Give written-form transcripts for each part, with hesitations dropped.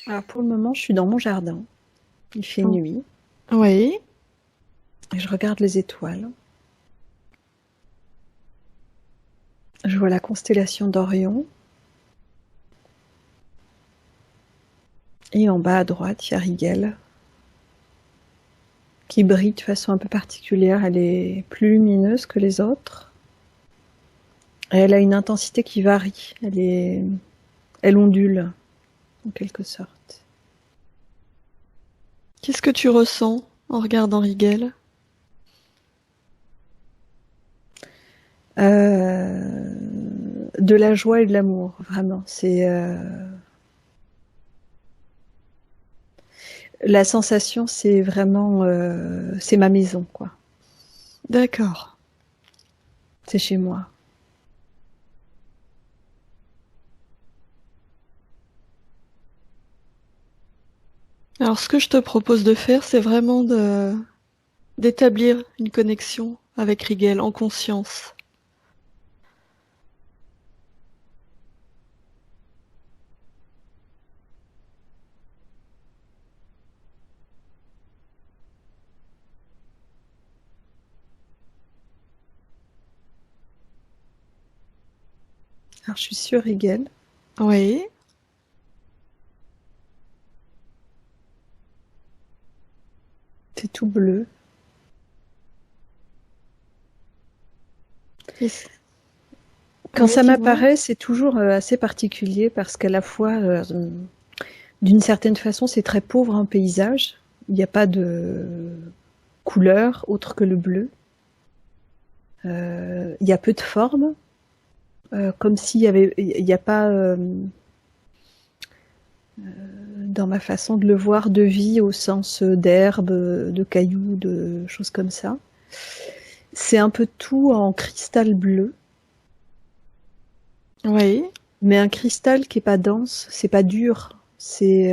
Alors pour le moment, je suis dans mon jardin. Il fait Oh. nuit Oui. et je regarde les étoiles. Je vois la constellation d'Orion et en bas à droite, il y a Rigel qui brille de façon un peu particulière. Elle est plus lumineuse que les autres. Et elle a une intensité qui varie. Elle ondule en quelque sorte. Qu'est-ce que tu ressens en regardant Rigel? De la joie et de l'amour, vraiment. La sensation, c'est vraiment, c'est ma maison, quoi. D'accord. C'est chez moi. Alors, ce que je te propose de faire, c'est vraiment d'établir une connexion avec Rigel en conscience. Alors, je suis sur Rigel. Oui. C'est tout bleu. Quand Oui, ça dis-moi. m'apparaît, c'est toujours assez particulier parce qu'à la fois, d'une certaine façon, c'est très pauvre en paysage. Il n'y a pas de couleur autre que le bleu. Il y a peu de formes, comme il n'y a pas dans ma façon de le voir de vie au sens d'herbe, de cailloux, de choses comme ça. C'est un peu tout en cristal bleu, Oui. mais un cristal qui est pas dense, c'est pas dur, c'est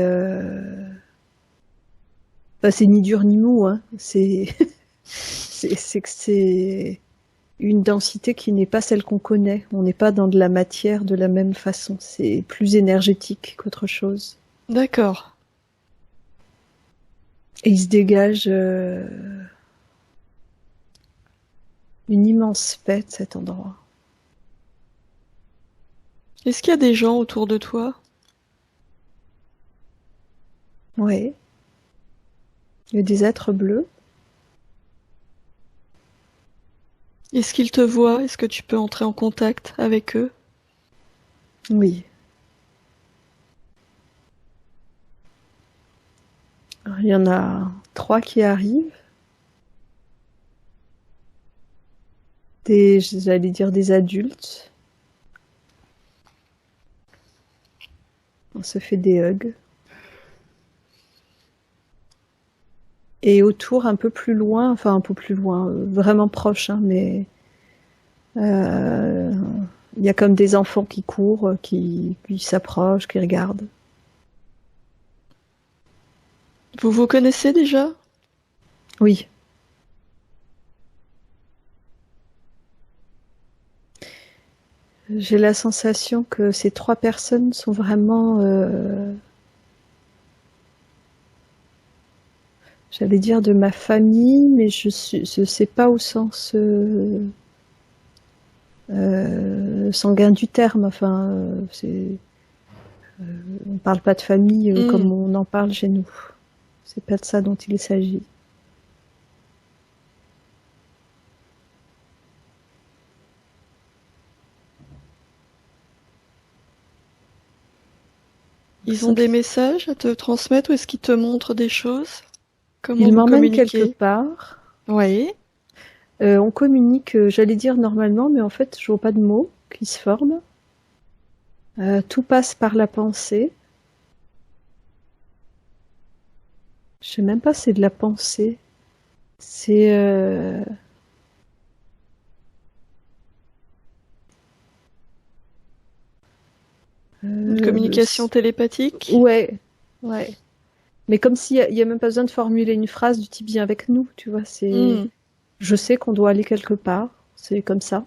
ni dur ni mou, hein. C'est une densité qui n'est pas celle qu'on connaît. On n'est pas dans de la matière de la même façon. C'est plus énergétique qu'autre chose. D'accord. Et il se dégage une immense paix de cet endroit. Est-ce qu'il y a des gens autour de toi? Ouais. Il y a des êtres bleus. Est-ce qu'ils te voient? Est-ce que tu peux entrer en contact avec eux? Oui. Alors, il y en a 3 qui arrivent. J'allais dire des adultes. On se fait des hugs. Et autour, un peu plus loin, enfin un peu plus loin, vraiment proche, hein, mais euh, il y a comme des enfants qui courent, qui s'approchent, qui regardent. Vous vous connaissez déjà? Oui. J'ai la sensation que ces 3 personnes sont vraiment, j'allais dire de ma famille, mais je sais pas au sens sanguin du terme. Enfin, on parle pas de famille Hmm. comme on en parle chez nous. C'est pas de ça dont il s'agit. Donc, Ils ont des messages à te transmettre ou est-ce qu'ils te montrent des choses? Comment il vous m'emmène quelque communiquez? part. Oui. On communique, j'allais dire normalement, mais en fait, je vois pas de mots qui se forment. Tout passe par la pensée. Je sais même pas si c'est de la pensée. C'est Une communication télépathique? ouais, ouais. Mais comme s'il y a même pas besoin de formuler une phrase du type viens avec nous, tu vois. Hmm. Je sais qu'on doit aller quelque part. C'est comme ça.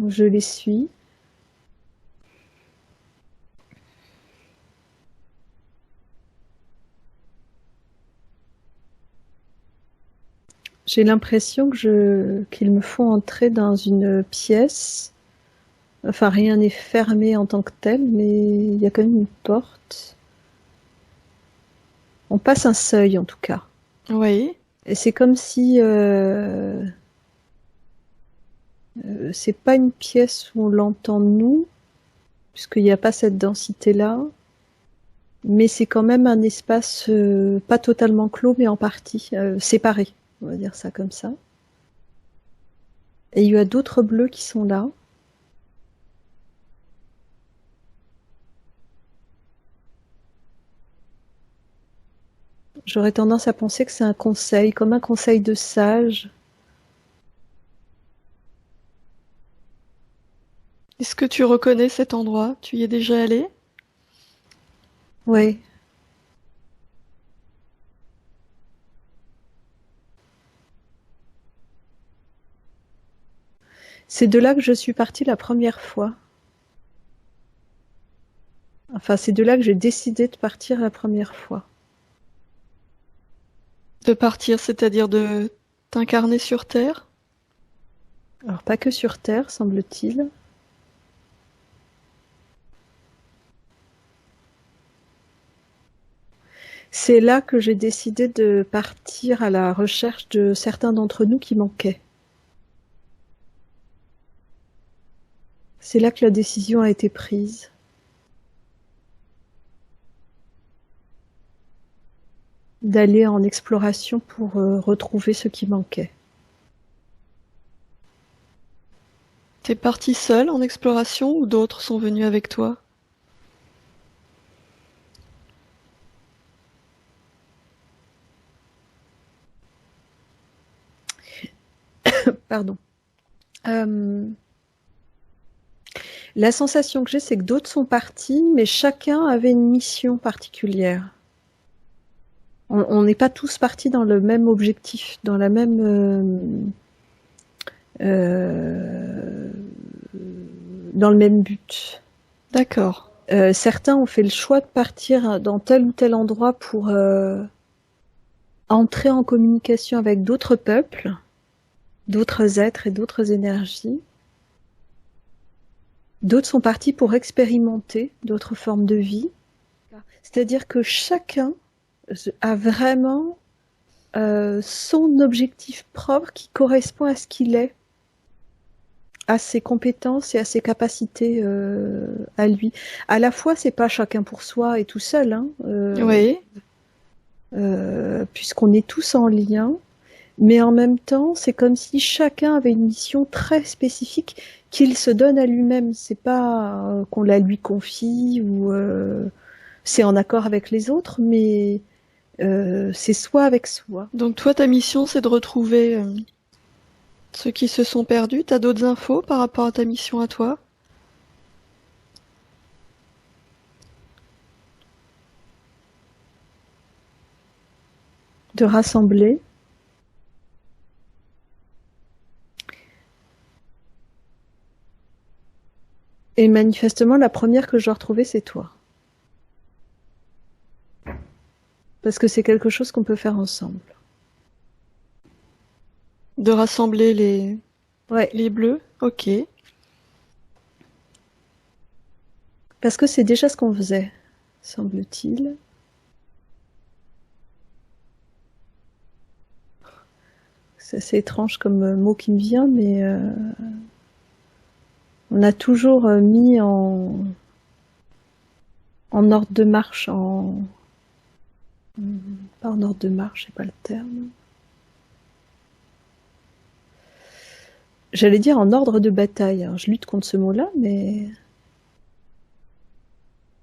Je les suis. J'ai l'impression qu'ils me font entrer dans une pièce. Enfin, rien n'est fermé en tant que tel, mais il y a quand même une porte. On passe un seuil, en tout cas. Oui. Et c'est comme si c'est pas une pièce où on l'entend nous, puisqu'il n'y a pas cette densité-là, mais c'est quand même un espace pas totalement clos, mais en partie séparé, on va dire ça comme ça. Et il y a d'autres bleus qui sont là. J'aurais tendance à penser que c'est un conseil, comme un conseil de sage. Est-ce que tu reconnais cet endroit? Tu y es déjà allé? Ouais. C'est de là que je suis partie la première fois. Enfin, c'est de là que j'ai décidé de partir la première fois. De partir, c'est-à-dire de t'incarner sur Terre? Alors, pas que sur Terre, semble-t-il. C'est là que j'ai décidé de partir à la recherche de certains d'entre nous qui manquaient. C'est là que la décision a été prise. D'aller en exploration pour retrouver ce qui manquait. T'es parti seul en exploration ou d'autres sont venus avec toi? Pardon. La sensation que j'ai, c'est que d'autres sont partis, mais chacun avait une mission particulière. On n'est pas tous partis dans le même objectif, dans la même dans le même but. D'accord. Certains ont fait le choix de partir dans tel ou tel endroit pour entrer en communication avec d'autres peuples, d'autres êtres et d'autres énergies. D'autres sont partis pour expérimenter d'autres formes de vie. C'est-à-dire que chacun a vraiment son objectif propre qui correspond à ce qu'il est, à ses compétences et à ses capacités à lui. À la fois, c'est pas chacun pour soi et tout seul, hein, Oui. puisqu'on est tous en lien, mais en même temps, c'est comme si chacun avait une mission très spécifique qu'il se donne à lui-même. C'est pas qu'on la lui confie ou c'est en accord avec les autres, mais c'est soi avec soi. Donc toi, ta mission, c'est de retrouver ceux qui se sont perdus. T'as d'autres infos par rapport à ta mission à toi? De rassembler. Et manifestement, la première que je dois retrouver, c'est toi. Parce que c'est quelque chose qu'on peut faire ensemble. De rassembler Ouais. les bleus? Ok. Parce que c'est déjà ce qu'on faisait, semble-t-il. C'est assez étrange comme mot qui me vient, mais on a toujours mis en ordre de marche, pas en ordre de marche, c'est pas le terme. J'allais dire en ordre de bataille. Alors, je lutte contre ce mot-là, mais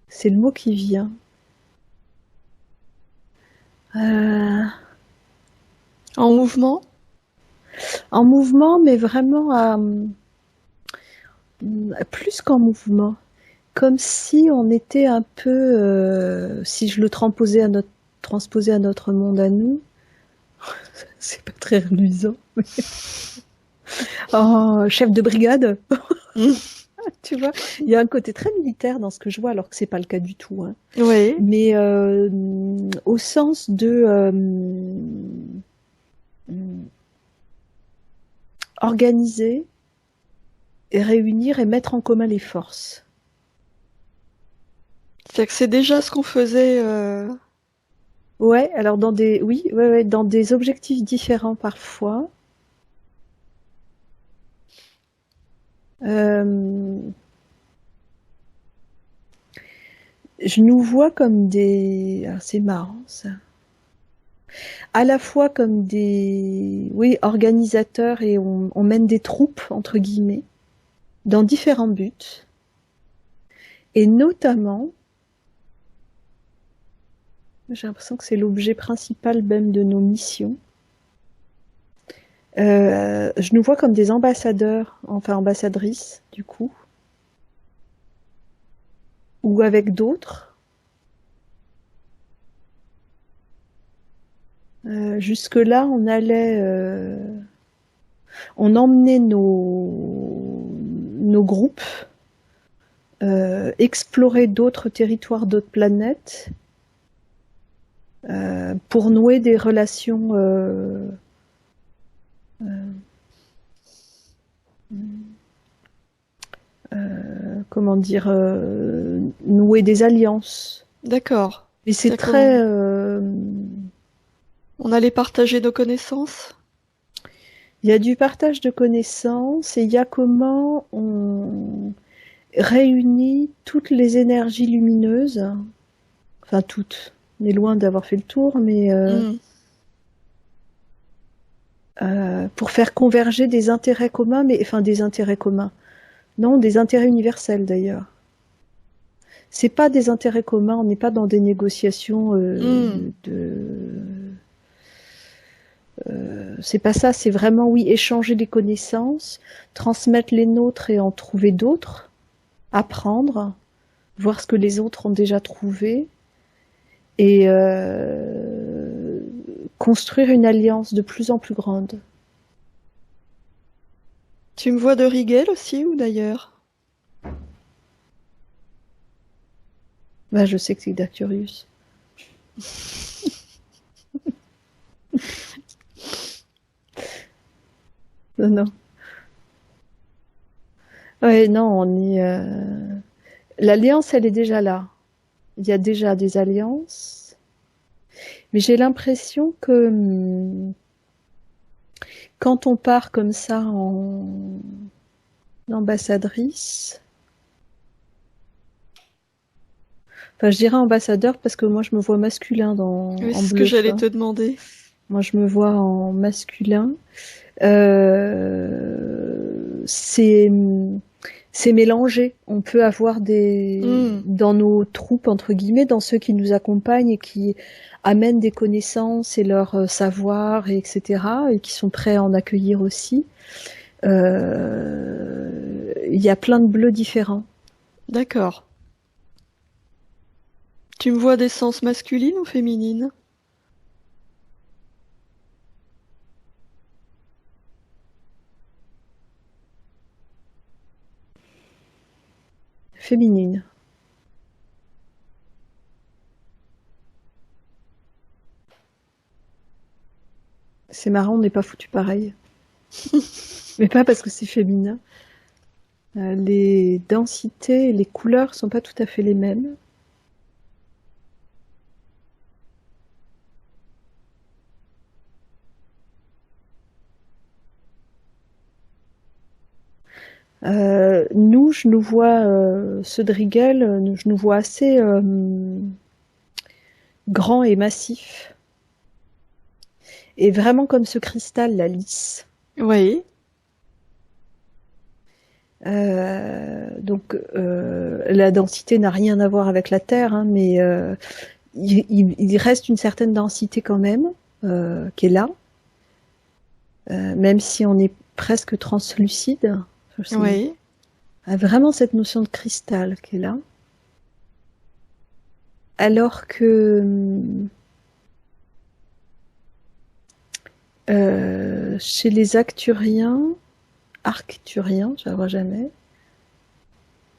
c'est le mot qui vient. En mouvement? En mouvement, mais vraiment plus qu'en mouvement. Comme si on était un peu, si je le transposais à notre monde à nous, c'est pas très reluisant. Mais... oh, chef de brigade, tu vois, il y a un côté très militaire dans ce que je vois, alors que c'est pas le cas du tout. Hein. Oui. Mais au sens de organiser et réunir et mettre en commun les forces. C'est-à-dire que c'est déjà ce qu'on faisait. Ouais, alors dans des objectifs différents parfois. Je nous vois comme des... Alors c'est marrant ça. À la fois comme des organisateurs et on mène des troupes, entre guillemets, dans différents buts. Et notamment, j'ai l'impression que c'est l'objet principal même de nos missions. Je nous vois comme des ambassadeurs, enfin ambassadrices du coup, ou avec d'autres. Jusque-là, on emmenait nos groupes explorer d'autres territoires, d'autres planètes, pour nouer des relations comment dire, nouer des alliances. D'accord. Et c'est C'est-à-dire très... on allait partager nos connaissances. Il y a du partage de connaissances et il y a comment on réunit toutes les énergies lumineuses, enfin toutes, on est loin d'avoir fait le tour, mais pour faire converger des intérêts communs, mais enfin des intérêts communs. Non, des intérêts universels d'ailleurs. C'est pas des intérêts communs, on n'est pas dans des négociations c'est pas ça, c'est vraiment oui, échanger des connaissances, transmettre les nôtres et en trouver d'autres, apprendre, voir ce que les autres ont déjà trouvé et construire une alliance de plus en plus grande. Tu me vois de Rigel aussi ou d'ailleurs? Bah, je sais que c'est Dacturius. Non, non. Ouais, non, on est. L'alliance, elle est déjà là. Il y a déjà des alliances. Mais j'ai l'impression que quand on part comme ça en ambassadrice, enfin je dirais ambassadeur parce que moi je me vois masculin Oui, en c'est ce que bleu. j'allais te demander. Moi je me vois en masculin. C'est mélangé. On peut avoir dans nos troupes, entre guillemets, dans ceux qui nous accompagnent et qui amènent des connaissances et leur savoir, et etc., et qui sont prêts à en accueillir aussi. Il y a plein de bleus différents. D'accord. Tu me vois d'essence masculine ou féminine? Féminine. C'est marrant, on n'est pas foutu pareil. Mais pas parce que c'est féminin. Les densités et les couleurs sont pas tout à fait les mêmes. Nous, je nous vois, ceux de Rigel, je nous vois assez grands et massifs. Et vraiment comme ce cristal, la lisse. Oui. Donc, la densité n'a rien à voir avec la Terre, hein, mais il reste une certaine densité quand même, qui est là. Même si on est presque translucide. Oui. Vraiment cette notion de cristal qui est là. Alors que chez les Arcturiens, je ne vois jamais.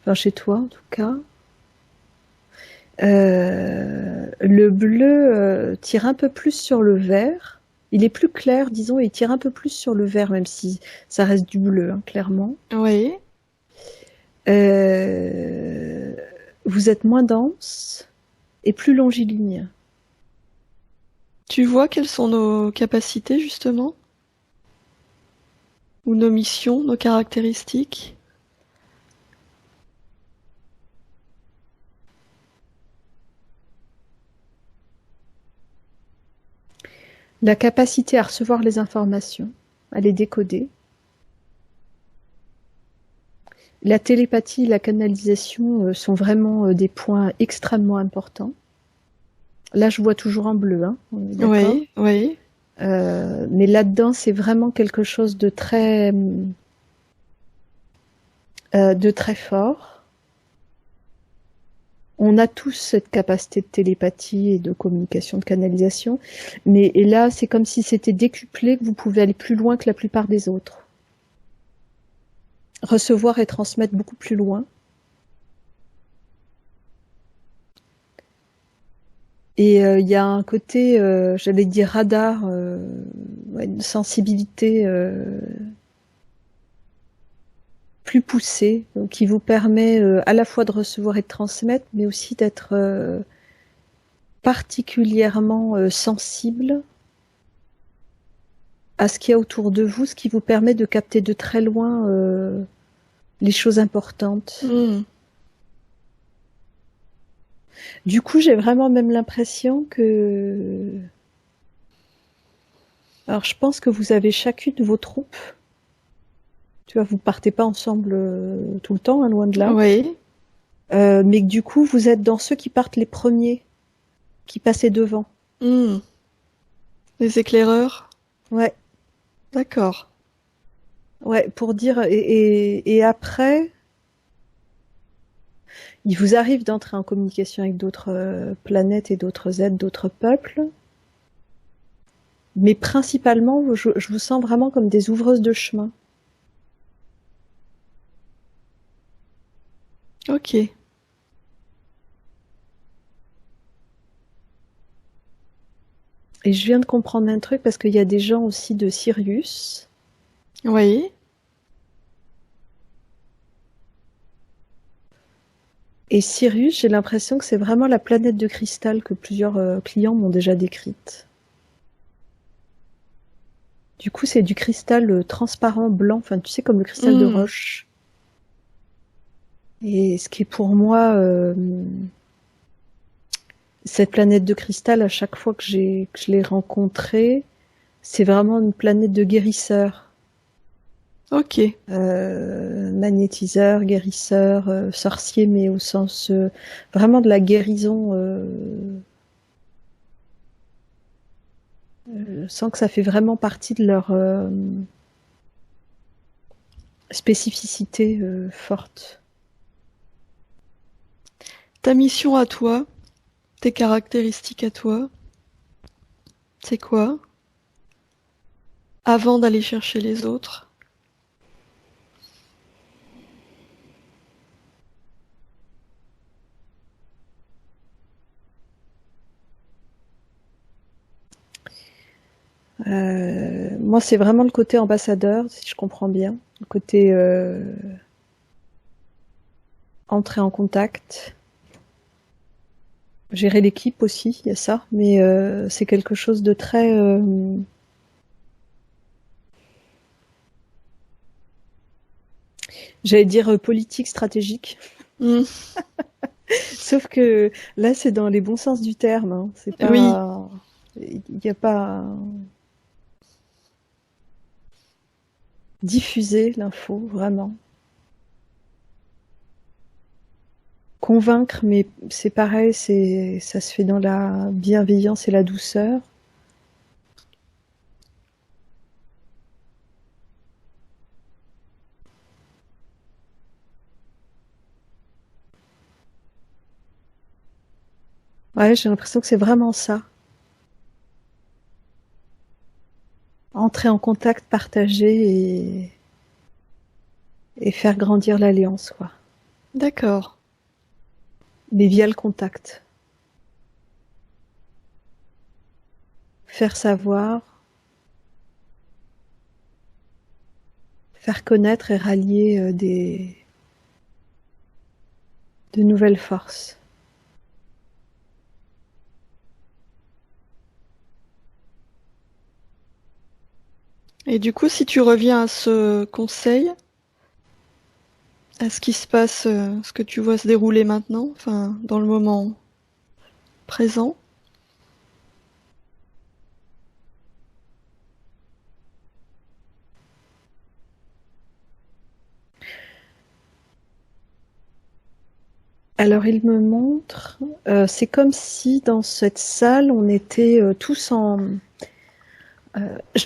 Enfin, chez toi en tout cas. Le bleu tire un peu plus sur le vert. Il est plus clair, disons, et il tire un peu plus sur le vert, même si ça reste du bleu, hein, clairement. Oui. Vous êtes moins dense et plus longiligne. Tu vois quelles sont nos capacités, justement? Ou nos missions, nos caractéristiques? La capacité à recevoir les informations, à les décoder. La télépathie et la canalisation sont vraiment des points extrêmement importants. Là, je vois toujours en bleu, hein, on est d'accord. Oui, oui. Mais là-dedans, c'est vraiment quelque chose de très fort. On a tous cette capacité de télépathie et de communication, de canalisation, mais et là, c'est comme si c'était décuplé, que vous pouvez aller plus loin que la plupart des autres. Recevoir et transmettre beaucoup plus loin. Et il y a un côté, j'allais dire radar, une sensibilité plus poussée, donc qui vous permet à la fois de recevoir et de transmettre, mais aussi d'être particulièrement sensible à ce qu'il y a autour de vous, ce qui vous permet de capter de très loin les choses importantes. Mm. Du coup, j'ai vraiment même l'impression que... Alors, je pense que vous avez chacune vos troupes. Tu vois, vous partez pas ensemble tout le temps, hein, loin de là. Oui. Mais que du coup, vous êtes dans ceux qui partent les premiers, qui passaient devant. Mm. Les éclaireurs? Ouais, D'accord. ouais, pour dire... Et après, il vous arrive d'entrer en communication avec d'autres planètes et d'autres êtres, d'autres peuples. Mais principalement, je vous sens vraiment comme des ouvreuses de chemin. Ok. Et je viens de comprendre un truc parce qu'il y a des gens aussi de Sirius. Oui. Et Sirius, j'ai l'impression que c'est vraiment la planète de cristal que plusieurs clients m'ont déjà décrite. Du coup, c'est du cristal transparent blanc, enfin, tu sais, comme le cristal de roche. Et ce qui est pour moi, cette planète de cristal, à chaque fois que je l'ai rencontrée, c'est vraiment une planète de guérisseur. Ok. Magnétiseur, guérisseur, sorcier, mais au sens vraiment de la guérison. Je sens que ça fait vraiment partie de leur spécificité forte. Ta mission à toi, tes caractéristiques à toi, c'est quoi? Avant d'aller chercher les autres? Moi, c'est vraiment le côté ambassadeur, si je comprends bien. Le côté entrer en contact. Gérer l'équipe aussi, il y a ça. Mais c'est quelque chose de très... j'allais dire politique, stratégique. Mm. Sauf que là, c'est dans les bons sens du terme. Hein. C'est pas... Oui. Il n'y a pas... diffuser l'info, vraiment. Convaincre, mais c'est pareil, ça se fait dans la bienveillance et la douceur. Ouais, j'ai l'impression que c'est vraiment ça. Entrer en contact, partager et faire grandir l'alliance, quoi. D'accord. Mais via le contact. Faire savoir, faire connaître et rallier de nouvelles forces. Et du coup, si tu reviens à ce conseil, à ce qui se passe, ce que tu vois se dérouler maintenant, enfin, dans le moment présent. Alors il me montre, c'est comme si dans cette salle on était tous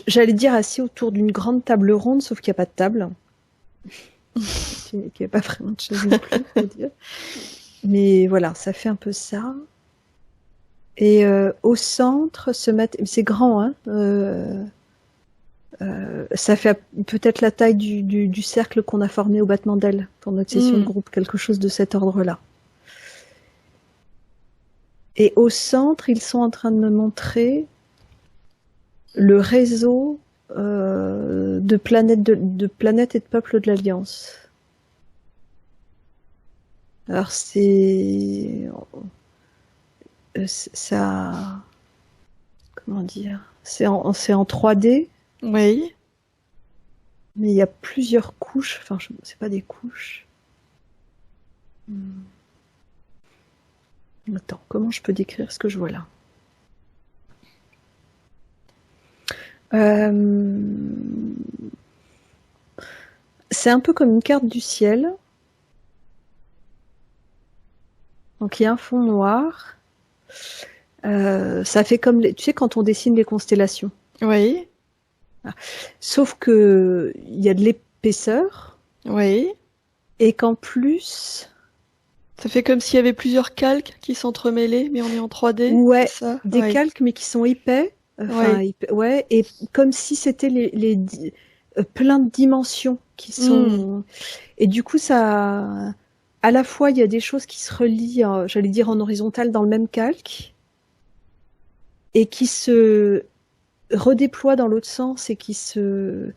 j'allais dire assis autour d'une grande table ronde, sauf qu'il n'y a pas de table, qu'il n'y a pas vraiment de chaise non plus, faut dire. Mais voilà, ça fait un peu ça. Et au centre, c'est grand, hein, ça fait peut-être la taille du cercle qu'on a formé au battement d'ailes pour notre session de groupe, quelque chose de cet ordre-là. Et au centre, ils sont en train de me montrer le réseau de planètes et de peuples de l'Alliance. Alors ça, comment dire, c'est en 3D. Oui. Mais il y a plusieurs couches. Enfin, c'est pas des couches. Attends, comment je peux décrire ce que je vois là? C'est un peu comme une carte du ciel. Donc il y a un fond noir. Ça fait comme, tu sais, quand on dessine les constellations. Oui. Sauf que il y a de l'épaisseur. Oui. Et qu'en plus... Ça fait comme s'il y avait plusieurs calques qui s'entremêlaient, mais on est en 3D. Ouais, ça des calques, mais qui sont épais. Enfin, ouais, et comme si c'était plein de dimensions qui sont... Et du coup, ça... À la fois, il y a des choses qui se relient, j'allais dire en horizontal, dans le même calque, et qui se redéploient dans l'autre sens, et qui se...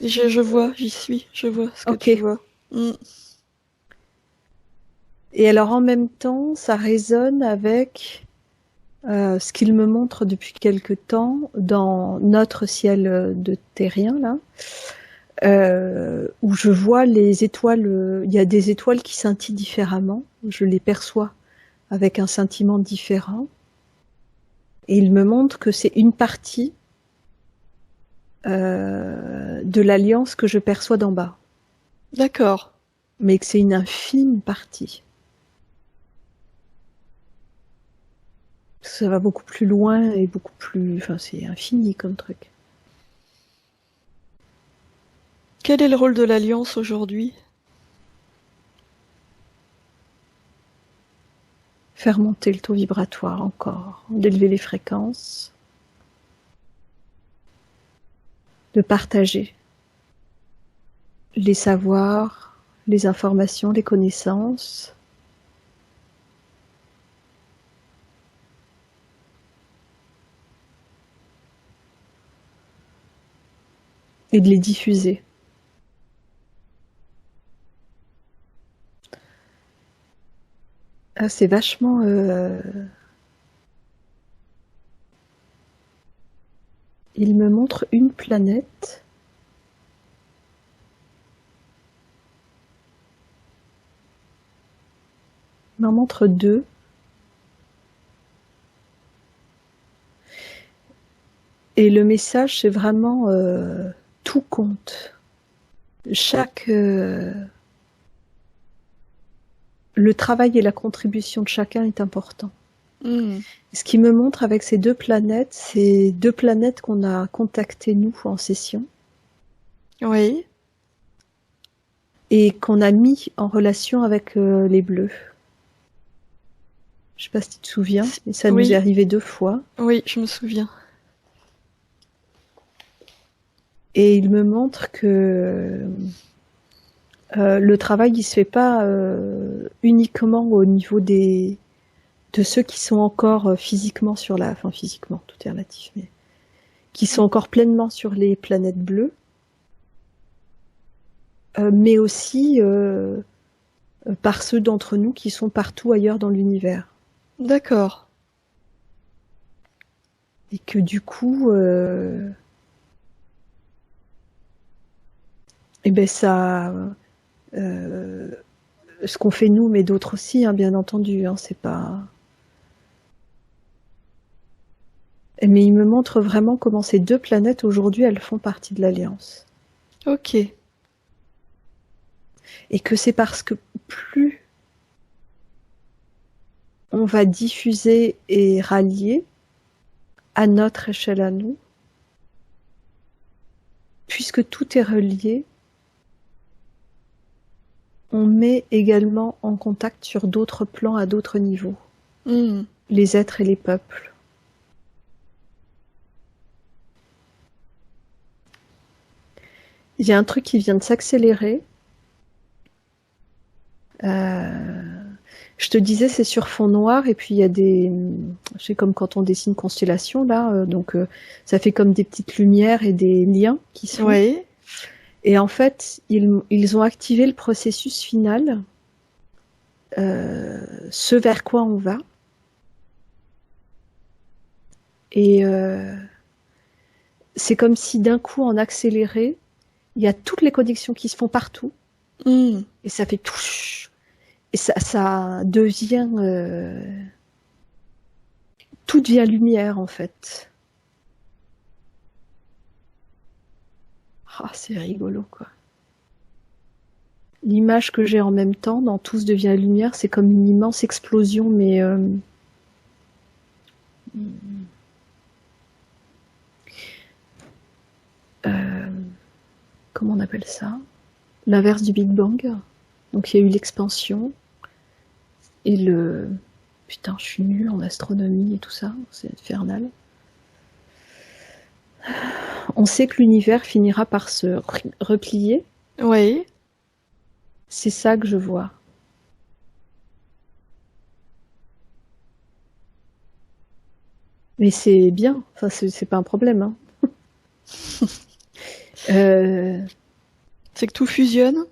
Je vois, j'y suis, je vois ce que tu vois. Et alors, en même temps, ça résonne avec ce qu'il me montre depuis quelque temps dans notre ciel de terrien, là, où je vois les étoiles, il y a des étoiles qui scintillent différemment, je les perçois avec un scintillement différent, et il me montre que c'est une partie de l'alliance que je perçois d'en bas. D'accord. Mais que c'est une infime partie. Ça va beaucoup plus loin et beaucoup plus... Enfin, c'est infini comme truc. Quel est le rôle de l'Alliance aujourd'hui ? Faire monter le taux vibratoire encore, d'élever les fréquences, de partager les savoirs, les informations, les connaissances, et de les diffuser. Ah, c'est vachement... Il me montre une planète. Il m'en montre deux. Et le message, c'est vraiment tout compte. Le travail et la contribution de chacun est important. Ce qui me montre avec ces deux planètes, c'est deux planètes qu'on a contactées nous en session. Oui. Et qu'on a mis en relation avec les bleus. Je sais pas si tu te souviens, mais ça nous est arrivé 2 fois. Oui, je me souviens. Et il me montre que le travail, il se fait pas uniquement au niveau de ceux qui sont encore physiquement enfin physiquement, tout est relatif, mais qui sont encore pleinement sur les planètes bleues, mais aussi par ceux d'entre nous qui sont partout ailleurs dans l'univers. D'accord. Et que du coup, eh ben ça, ce qu'on fait nous, mais d'autres aussi, hein, bien entendu, hein, c'est pas. Mais il me montre vraiment comment ces 2 planètes aujourd'hui, elles font partie de l'Alliance. Ok. Et que c'est parce que plus on va diffuser et rallier à notre échelle à nous, puisque tout est relié, on met également en contact sur d'autres plans, à d'autres niveaux, les êtres et les peuples. Il y a un truc qui vient de s'accélérer. Je te disais, c'est sur fond noir, et puis il y a des, c'est comme quand on dessine constellation là, donc ça fait comme des petites lumières et des liens qui sont. Oui. Et en fait, ils ont activé le processus final, ce vers quoi on va. Et c'est comme si d'un coup, en accéléré, il y a toutes les connexions qui se font partout. Et ça fait tout. Et ça devient. Tout devient lumière, en fait. Ah, c'est rigolo, quoi. L'image que j'ai en même temps, dans Tous devient lumière, c'est comme une immense explosion, mais. Comment on appelle ça? L'inverse du Big Bang. Donc il y a eu l'expansion et le... Putain, je suis nulle en astronomie et tout ça, c'est infernal. On sait que l'univers finira par se replier. Oui. C'est ça que je vois. Mais c'est bien, enfin c'est pas un problème. Hein. C'est que tout fusionne?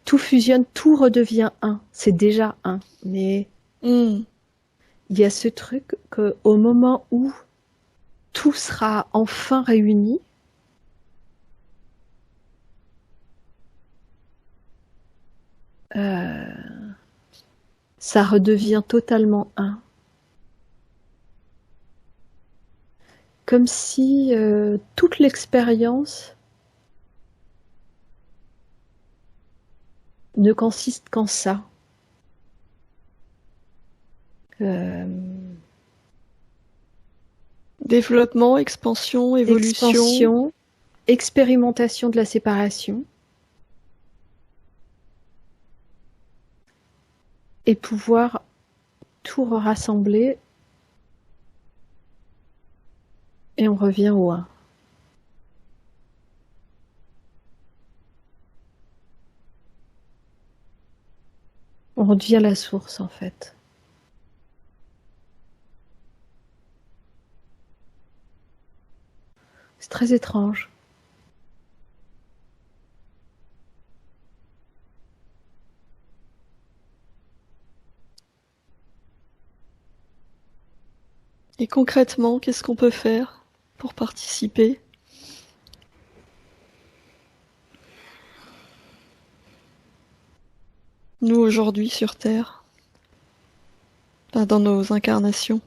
Tout fusionne, tout redevient un. C'est déjà un. Mais il y a ce truc qu'au moment où tout sera enfin réuni, ça redevient totalement un. Comme si toute l'expérience ne consiste qu'en ça. Développement, expansion, évolution. Expansion, expérimentation de la séparation. Et pouvoir tout rassembler. Et on revient au 1. On revient à la source, en fait. C'est très étrange. Et concrètement, qu'est-ce qu'on peut faire pour participer? Nous, aujourd'hui, sur Terre, dans nos incarnations.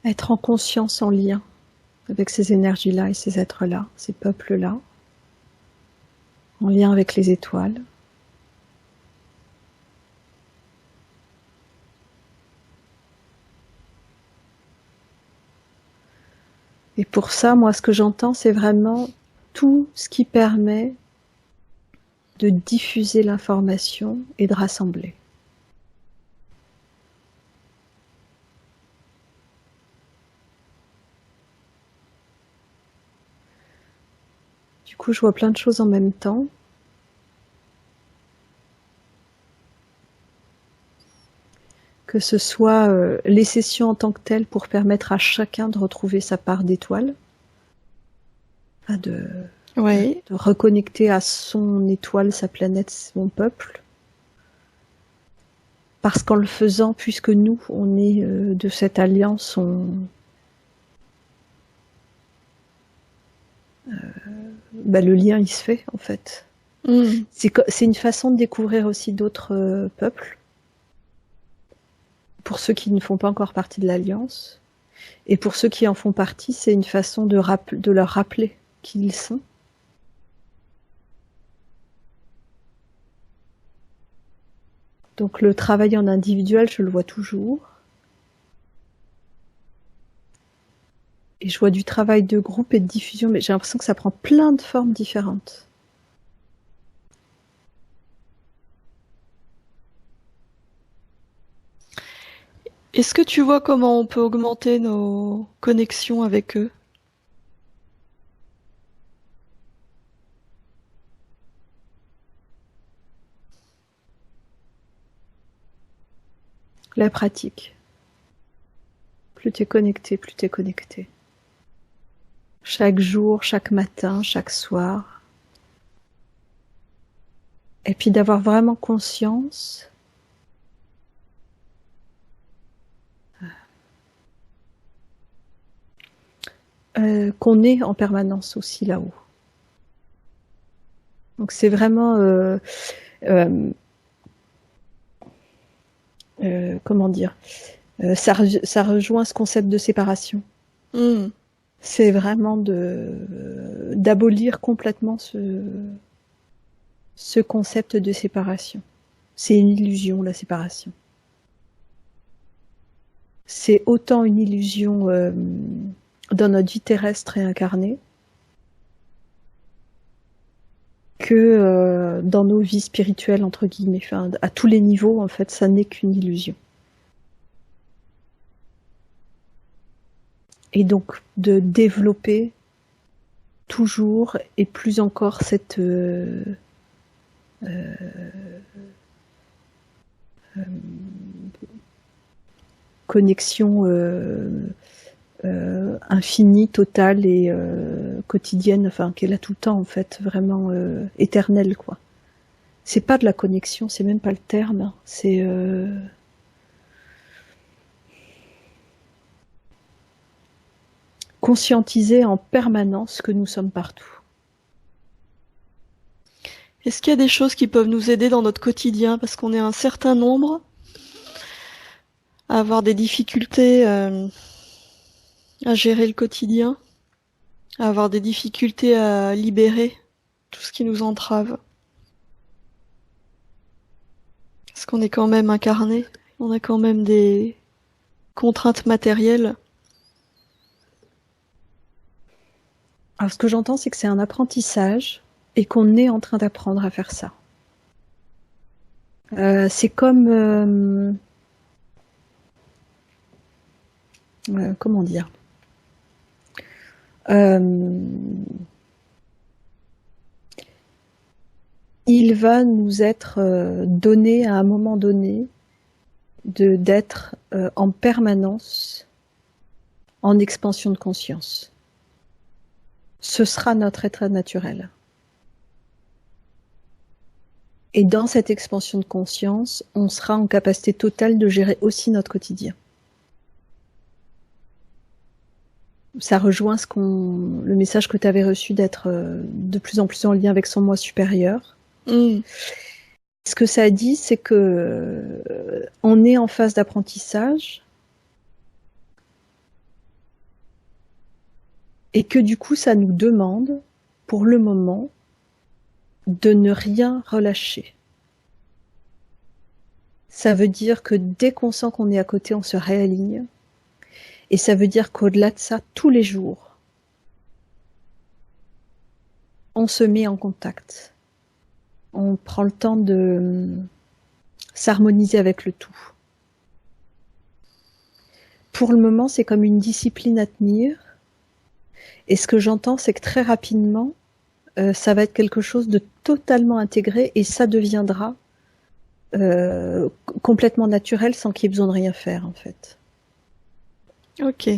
Être en conscience, en lien avec ces énergies-là et ces êtres-là, ces peuples-là, en lien avec les étoiles. Et pour ça, moi, ce que j'entends, c'est vraiment tout ce qui permet de diffuser l'information et de rassembler. Du coup, je vois plein de choses en même temps. Que ce soit les sessions en tant que telles pour permettre à chacun de retrouver sa part d'étoile. Enfin, de Oui. reconnecter à son étoile, sa planète, son peuple. Parce qu'en le faisant, puisque nous, on est de cette alliance, le lien, il se fait, en fait. C'est une façon de découvrir aussi d'autres peuples, pour ceux qui ne font pas encore partie de l'Alliance. Et pour ceux qui en font partie, c'est une façon de leur rappeler qui ils sont. Donc le travail en individuel, je le vois toujours. Et je vois du travail de groupe et de diffusion, mais j'ai l'impression que ça prend plein de formes différentes. Est-ce que tu vois comment on peut augmenter nos connexions avec eux? La pratique. Plus t'es connecté, plus t'es connecté. Chaque jour, chaque matin, chaque soir. Et puis d'avoir vraiment conscience qu'on est en permanence aussi là-haut. Donc c'est vraiment comment dire, ça rejoint ce concept de séparation. C'est vraiment d'abolir complètement ce concept de séparation. C'est une illusion, la séparation. C'est autant une illusion dans notre vie terrestre et incarnée que dans nos vies spirituelles, entre guillemets. Enfin, à tous les niveaux, en fait, ça n'est qu'une illusion. Et donc, de développer toujours et plus encore cette connexion infinie, totale et quotidienne, enfin, qu'elle a tout le temps, en fait, vraiment éternelle, quoi. C'est pas de la connexion, c'est même pas le terme, c'est conscientiser en permanence que nous sommes partout. Est-ce qu'il y a des choses qui peuvent nous aider dans notre quotidien, parce qu'on est un certain nombre à avoir des difficultés à gérer le quotidien, à avoir des difficultés à libérer tout ce qui nous entrave? Parce qu'on est quand même incarné, on a quand même des contraintes matérielles. Alors ce que j'entends, c'est que c'est un apprentissage et qu'on est en train d'apprendre à faire ça. C'est comme comment dire, il va nous être donné à un moment donné d'être en permanence en expansion de conscience. Ce sera notre état naturel. Et dans cette expansion de conscience, on sera en capacité totale de gérer aussi notre quotidien. Ça rejoint le message que tu avais reçu d'être de plus en plus en lien avec son moi supérieur. Ce que ça dit, c'est que on est en phase d'apprentissage et que du coup, ça nous demande, pour le moment, de ne rien relâcher. Ça veut dire que dès qu'on sent qu'on est à côté, on se réaligne. Et ça veut dire qu'au-delà de ça, tous les jours, on se met en contact. On prend le temps de s'harmoniser avec le tout. Pour le moment, c'est comme une discipline à tenir. Et ce que j'entends, c'est que très rapidement, ça va être quelque chose de totalement intégré et ça deviendra complètement naturel sans qu'il y ait besoin de rien faire, en fait. Ok.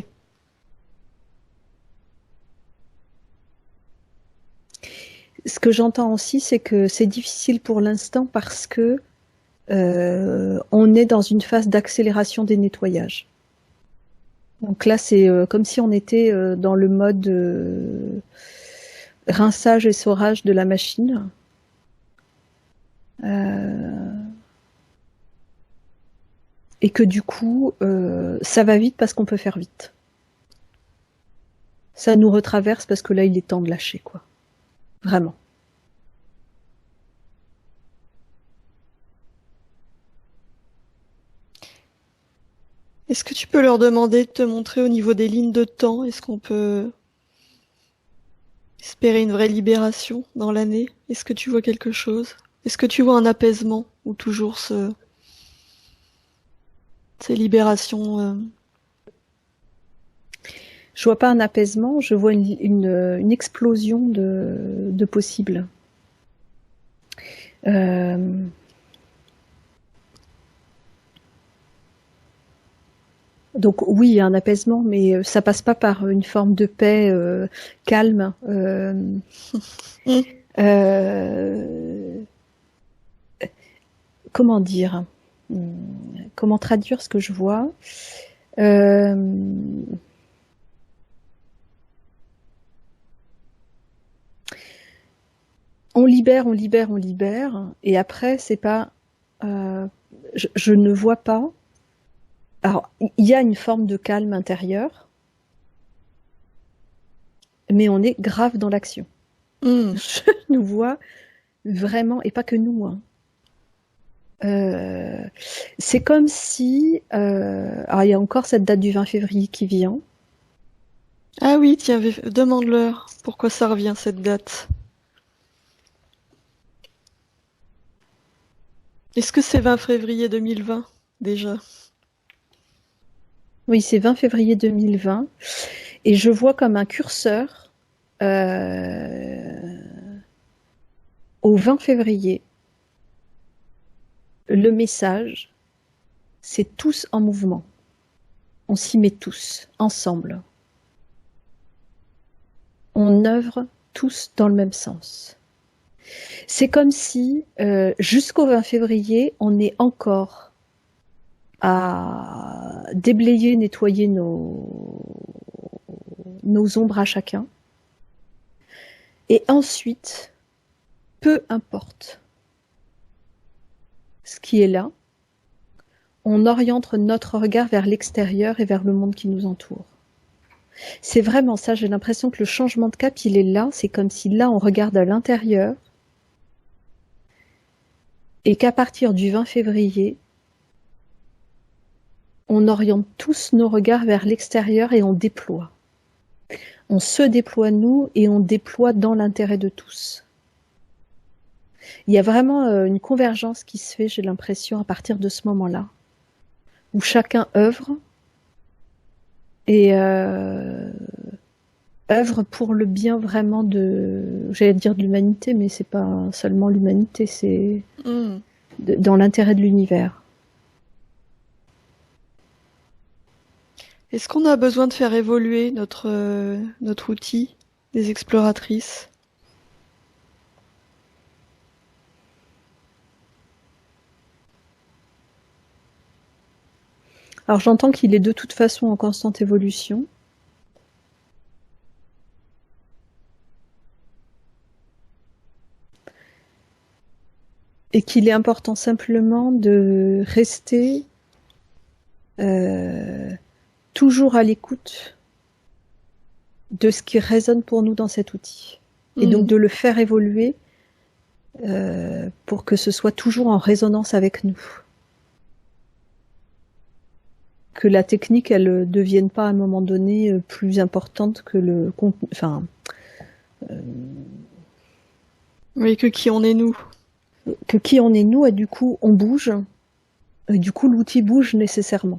ce que j'entends aussi, c'est que c'est difficile pour l'instant parce que on est dans une phase d'accélération des nettoyages. Donc là, c'est comme si on était dans le mode rinçage et saurage de la machine. Et que du coup, ça va vite parce qu'on peut faire vite. Ça nous retraverse parce que là, il est temps de lâcher, quoi. Vraiment. Est-ce que tu peux leur demander de te montrer au niveau des lignes de temps? Est-ce qu'on peut espérer une vraie libération dans l'année? Est-ce que tu vois quelque chose? Est-ce que tu vois un apaisement ou toujours ces libérations Je vois pas un apaisement, je vois une explosion de possibles. Donc oui, il y a un apaisement, mais ça passe pas par une forme de paix calme. Comment dire? Comment traduire ce que je vois? On libère, on libère, on libère, et après, c'est pas. Je ne vois pas. Alors, il y a une forme de calme intérieur, mais on est grave dans l'action. Je nous vois vraiment, et pas que nous. Hein. C'est comme si. Alors, il y a encore cette date du 20 février qui vient. Ah oui, tiens, demande-leur pourquoi ça revient cette date. Est-ce que c'est 20 février 2020 déjà? Oui, c'est 20 février 2020. Et je vois comme un curseur au 20 février. Le message, c'est tous en mouvement. On s'y met tous, ensemble. On œuvre tous dans le même sens. C'est comme si, jusqu'au 20 février, on est encore à déblayer, nettoyer nos ombres à chacun. Et ensuite, peu importe ce qui est là, on oriente notre regard vers l'extérieur et vers le monde qui nous entoure. C'est vraiment ça, j'ai l'impression que le changement de cap, il est là, c'est comme si là, on regarde à l'intérieur et qu'à partir du 20 février, on oriente tous nos regards vers l'extérieur et on déploie. On se déploie nous et on déploie dans l'intérêt de tous. Il y a vraiment une convergence qui se fait, j'ai l'impression, à partir de ce moment-là, où chacun œuvre et œuvre pour le bien vraiment j'allais dire de l'humanité, mais c'est pas seulement l'humanité, c'est dans l'intérêt de l'univers. Est-ce qu'on a besoin de faire évoluer notre outil des exploratrices? Alors j'entends qu'il est de toute façon en constante évolution. Et qu'il est important simplement de rester toujours à l'écoute de ce qui résonne pour nous dans cet outil. Et donc de le faire évoluer pour que ce soit toujours en résonance avec nous. Que la technique, elle ne devienne pas à un moment donné plus importante que le contenu. Enfin. Oui, que qui on est nous. Que qui on est nous, et du coup, on bouge. Et du coup, l'outil bouge nécessairement.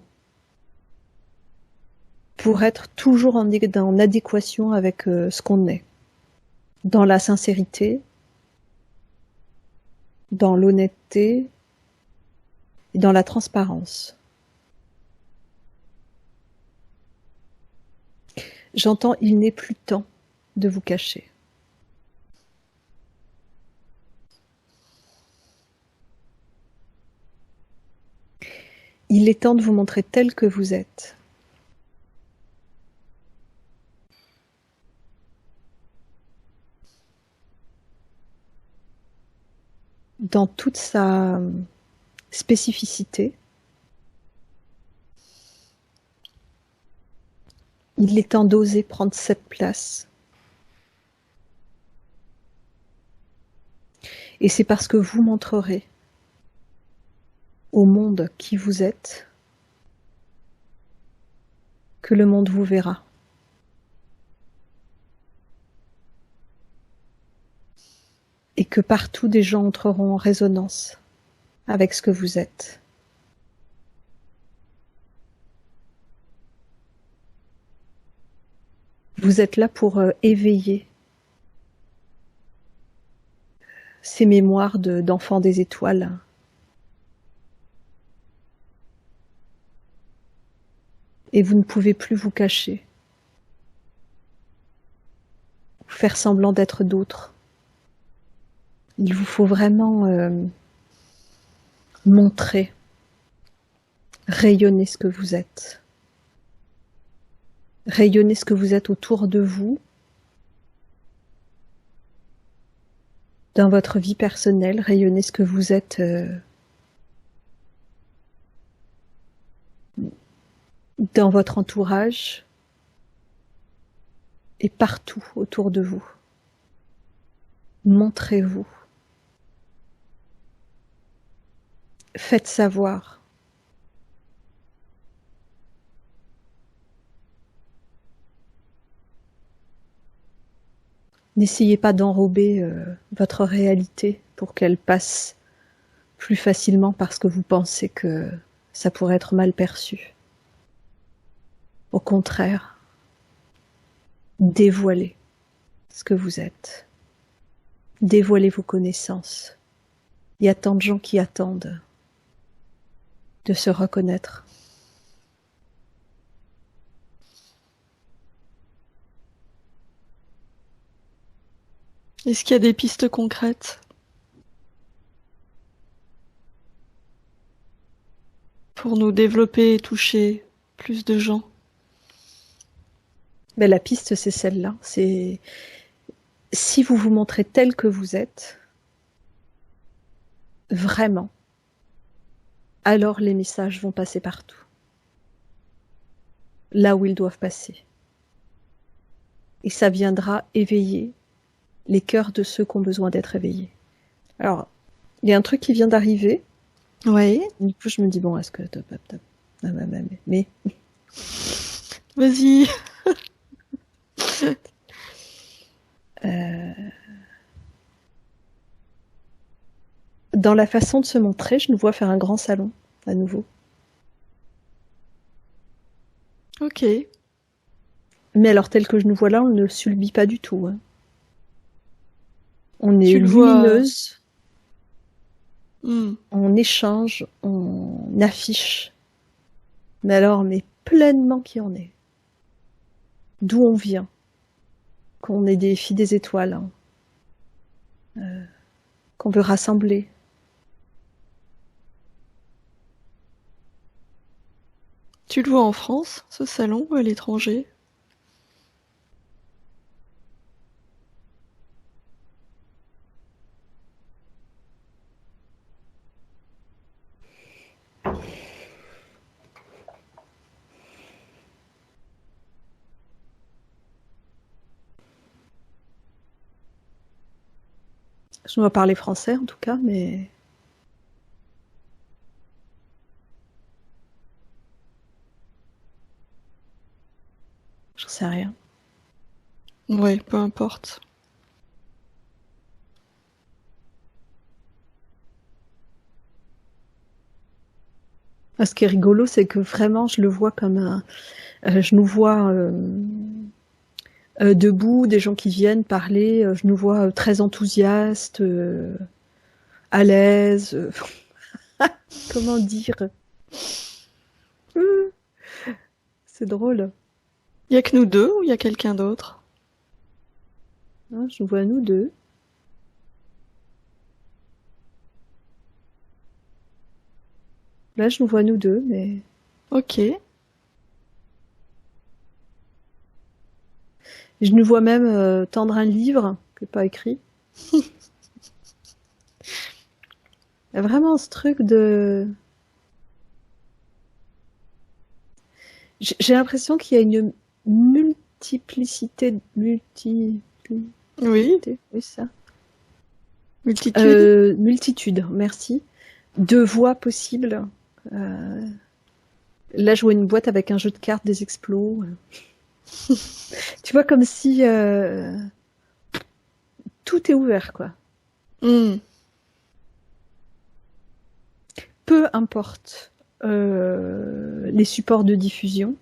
Pour être toujours en adéquation avec ce qu'on est. Dans la sincérité, dans l'honnêteté et dans la transparence. J'entends, il n'est plus temps de vous cacher. Il est temps de vous montrer tel que vous êtes. Dans toute sa spécificité. Il est temps d'oser prendre cette place. Et c'est parce que vous montrerez au monde qui vous êtes que le monde vous verra. Et que partout des gens entreront en résonance avec ce que vous êtes. Vous êtes là pour éveiller ces mémoires d'enfants des étoiles. Et vous ne pouvez plus vous cacher, ou faire semblant d'être d'autres. Il vous faut vraiment montrer, rayonner ce que vous êtes. Rayonner ce que vous êtes autour de vous, dans votre vie personnelle, rayonner ce que vous êtes dans votre entourage et partout autour de vous. Montrez-vous. Faites savoir. N'essayez pas d'enrober votre réalité pour qu'elle passe plus facilement parce que vous pensez que ça pourrait être mal perçu. Au contraire, dévoilez ce que vous êtes. Dévoilez vos connaissances. Il y a tant de gens qui attendent de se reconnaître. Est-ce qu'il y a des pistes concrètes pour nous développer et toucher plus de gens? Mais la piste, c'est celle-là. C'est si vous vous montrez tel que vous êtes, vraiment, alors les messages vont passer partout. Là où ils doivent passer. Et ça viendra éveiller les cœurs de ceux qui ont besoin d'être éveillés. Alors, il y a un truc qui vient d'arriver. Oui. Du coup, je me dis, bon, est-ce que... Mais... Vas-y. Dans la façon de se montrer, je nous vois faire un grand salon, à nouveau. Ok. Mais alors, tel que je nous vois là, on ne subit pas du tout. Hein. On est Tu le vois. lumineuse, on échange, on affiche. Mais alors, mais pleinement qui on est. D'où on vient. Qu'on est des filles des étoiles. Hein. Qu'on veut rassembler. Tu le vois en France, ce salon, ou à l'étranger? Je dois parler français en tout cas, mais... J'en sais rien. Ouais, peu importe. Ce qui est rigolo, c'est que vraiment, je le vois comme un... je nous vois debout, des gens qui viennent parler, je nous vois très enthousiastes, à l'aise. Comment dire? C'est drôle. Il y a que nous deux ou il y a quelqu'un d'autre? Hein, je nous vois nous deux. Là, je nous vois nous deux, mais Ok. je nous vois même tendre un livre qui n'est pas écrit. Il y a vraiment ce truc de... J'ai l'impression qu'il y a une multiplicité... Oui. Oui, ça. Multitude. Multitude, merci. De voies possibles. Là, je vois une boîte avec un jeu de cartes, des explos. Tu vois, comme si tout est ouvert, quoi. Hmm. Peu importe les supports de diffusion.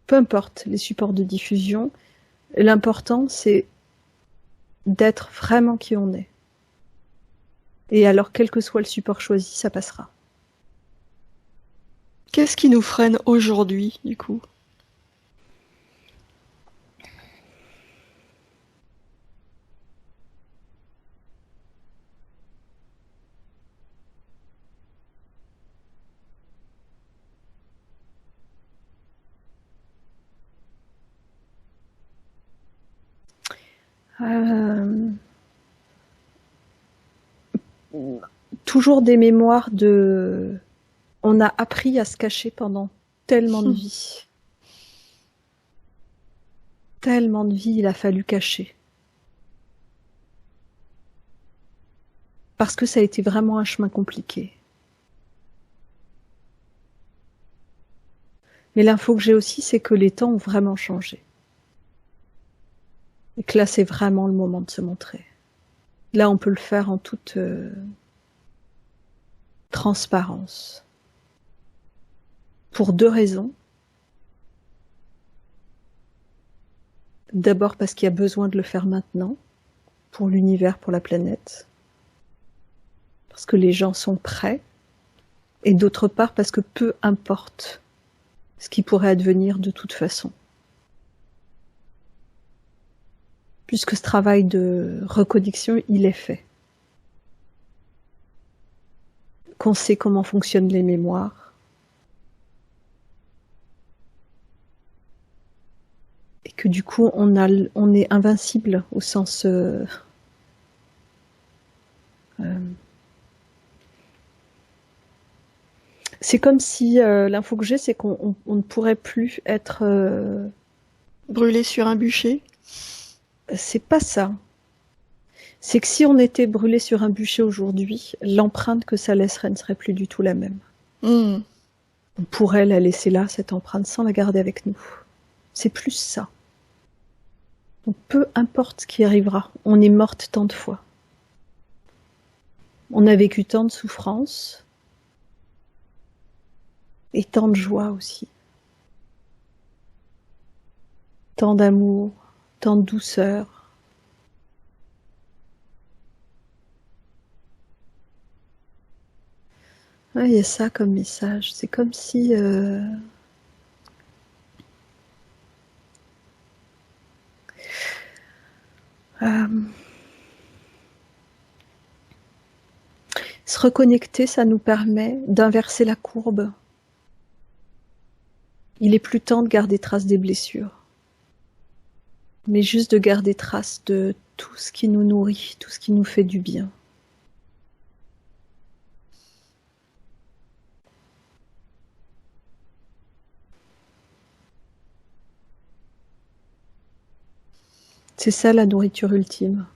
Peu importe les supports de diffusion. L'important, c'est d'être vraiment qui on est. Et alors, quel que soit le support choisi, ça passera. Qu'est-ce qui nous freine aujourd'hui, du coup? Euh, Toujours des mémoires de... On a appris à se cacher pendant tellement de vies. Tellement de vies, il a fallu cacher. Parce que ça a été vraiment un chemin compliqué. Mais l'info que j'ai aussi, c'est que les temps ont vraiment changé. Et que là, c'est vraiment le moment de se montrer. Là, on peut le faire en toute transparence. Pour deux raisons. D'abord parce qu'il y a besoin de le faire maintenant, pour l'univers, pour la planète. Parce que les gens sont prêts. Et d'autre part parce que peu importe ce qui pourrait advenir de toute façon. Puisque ce travail de reconnexion, il est fait. Qu'on sait comment fonctionnent les mémoires. Et que du coup, on est invincible au sens... c'est comme si l'info que j'ai, c'est qu'on ne pourrait plus être... Brûlé sur un bûcher? c'est pas ça. C'est que si on était brûlé sur un bûcher aujourd'hui, l'empreinte que ça laisserait ne serait plus du tout la même. Hmm. On pourrait la laisser là, cette empreinte, sans la garder avec nous. C'est plus ça. Donc peu importe ce qui arrivera, on est morte tant de fois. On a vécu tant de souffrances et tant de joie aussi. Tant d'amour, tant de douceur. Ah, il y a ça comme message. C'est comme si... se reconnecter, ça nous permet d'inverser la courbe. Il est plus temps de garder trace des blessures, mais juste de garder trace de tout ce qui nous nourrit, tout ce qui nous fait du bien. C'est ça la nourriture ultime.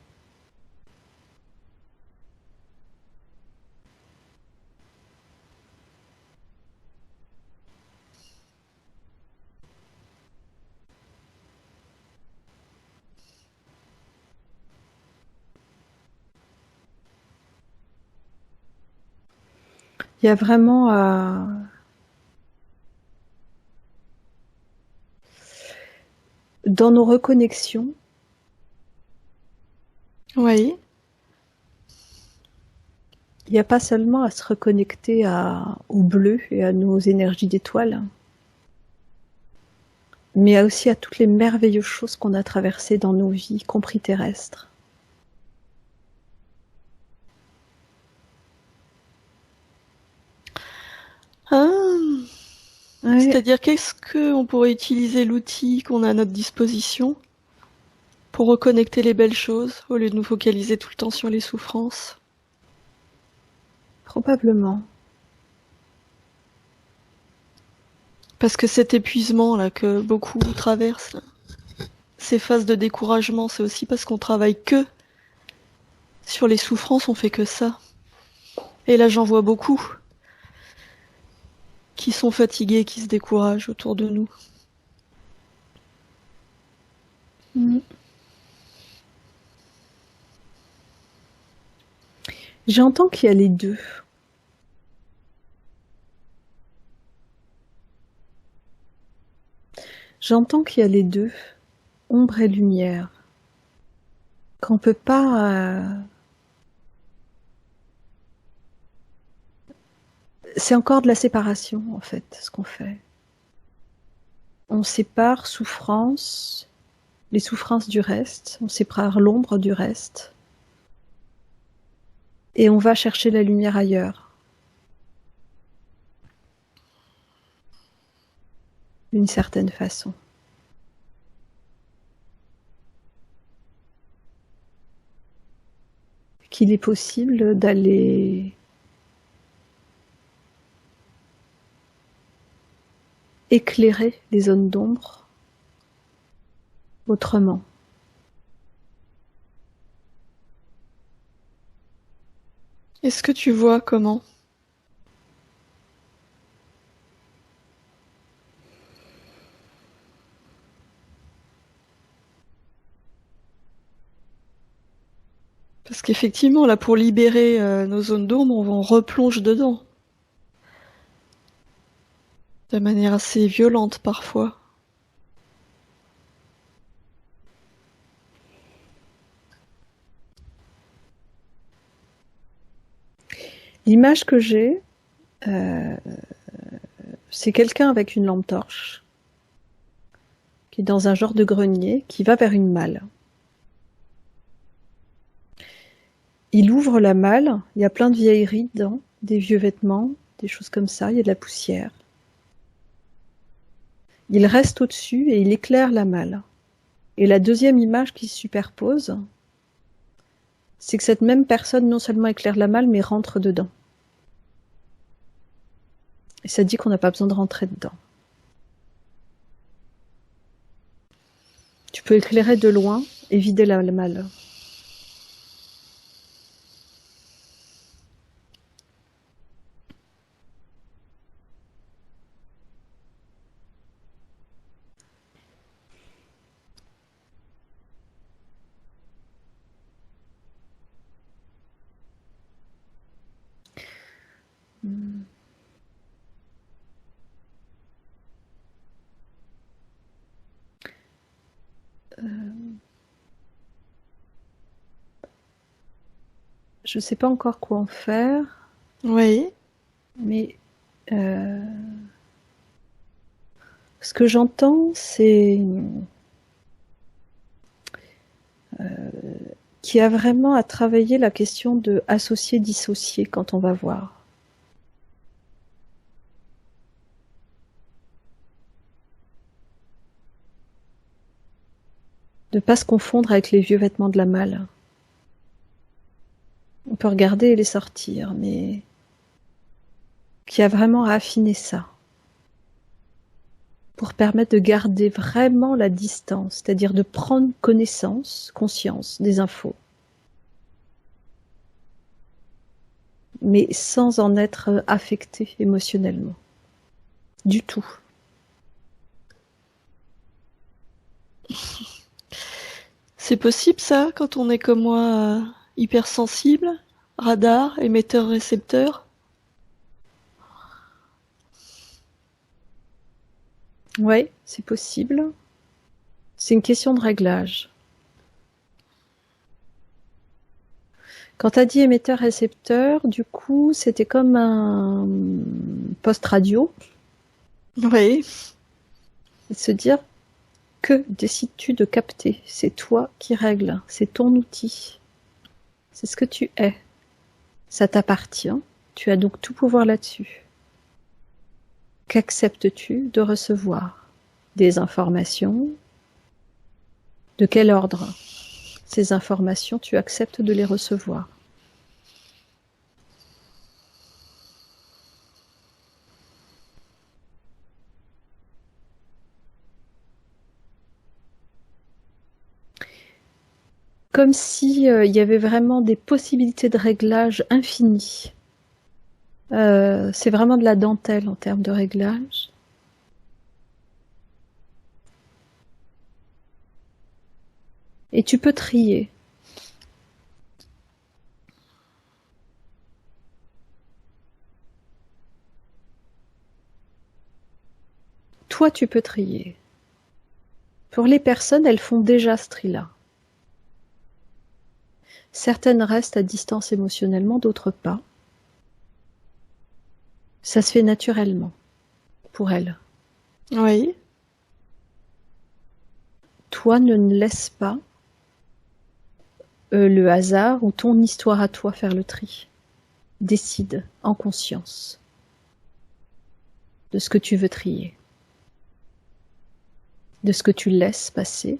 Il y a vraiment dans nos reconnexions, Oui. il n'y a pas seulement à se reconnecter au bleu et à nos énergies d'étoiles, mais aussi à toutes les merveilleuses choses qu'on a traversées dans nos vies, y compris terrestres. Ah, Ouais. c'est-à-dire qu'est-ce qu'on pourrait utiliser l'outil qu'on a à notre disposition pour reconnecter les belles choses au lieu de nous focaliser tout le temps sur les souffrances? Probablement. Parce que cet épuisement là que beaucoup traversent, ces phases de découragement, c'est aussi parce qu'on travaille que sur les souffrances, on fait que ça. Et là, j'en vois beaucoup qui sont fatigués, qui se découragent autour de nous. Mm. J'entends qu'il y a les deux. J'entends qu'il y a les deux, ombre et lumière. Qu'on peut pas. C'est encore de la séparation, en fait, ce qu'on fait. On sépare souffrance, les souffrances du reste, on sépare l'ombre du reste, et on va chercher la lumière ailleurs. D'une certaine façon. Qu'il est possible d'aller éclairer les zones d'ombre autrement. Est-ce que tu vois comment? Parce qu'effectivement, là, pour libérer nos zones d'ombre, on replonge dedans. De manière assez violente parfois. L'image que j'ai, c'est quelqu'un avec une lampe torche qui est dans un genre de grenier, qui va vers une malle. Il ouvre la malle, il y a plein de vieilleries dedans, des vieux vêtements, des choses comme ça, il y a de la poussière. Il reste au-dessus et il éclaire la malle. Et la deuxième image qui se superpose, c'est que cette même personne non seulement éclaire la malle, mais rentre dedans. Et ça dit qu'on n'a pas besoin de rentrer dedans. Tu peux éclairer de loin et vider la malle. Je ne sais pas encore quoi en faire. Oui. Mais ce que j'entends, c'est qu'il y a vraiment à travailler la question de associer-dissocier quand on va voir. De ne pas se confondre avec les vieux vêtements de la malle. On peut regarder et les sortir, mais qu'il y a vraiment à affiner ça. Pour permettre de garder vraiment la distance, c'est-à-dire de prendre connaissance, conscience des infos. Mais sans en être affecté émotionnellement. Du tout. C'est possible ça, quand on est comme moi, hypersensible, radar, émetteur, récepteur? Oui, c'est possible. C'est une question de réglage. Quand tu as dit émetteur-récepteur, du coup, c'était comme un poste radio. Oui. Et se dire, que décides-tu de capter? C'est toi qui règles, c'est ton outil. C'est ce que tu es. Ça t'appartient. Tu as donc tout pouvoir là-dessus. qu'acceptes-tu de recevoir? Des informations? De quel ordre ces informations tu acceptes de les recevoir? Comme si y avait vraiment des possibilités de réglage infinies. C'est vraiment de la dentelle en termes de réglage. Et tu peux trier. Toi, tu peux trier. Pour les personnes, elles font déjà ce tri-là. Certaines restent à distance émotionnellement, d'autres pas. Ça se fait naturellement pour elles. Oui. Toi, ne laisse pas le hasard ou ton histoire à toi faire le tri. Décide en conscience de ce que tu veux trier, de ce que tu laisses passer